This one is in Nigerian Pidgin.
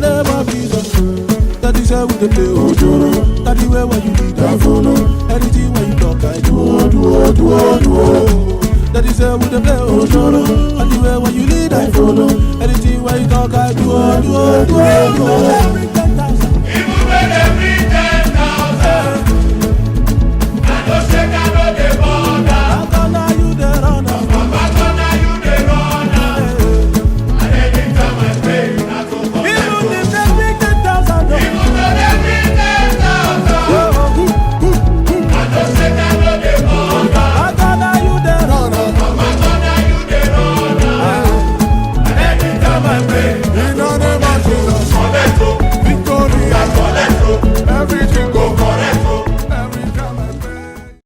name of Jesus. That is how we dey play ojoro. That the way when you need I follow. Anything when you talk I do. That is how we dey play ojoro. And the way when you lead I follow. Anything when you talk I do.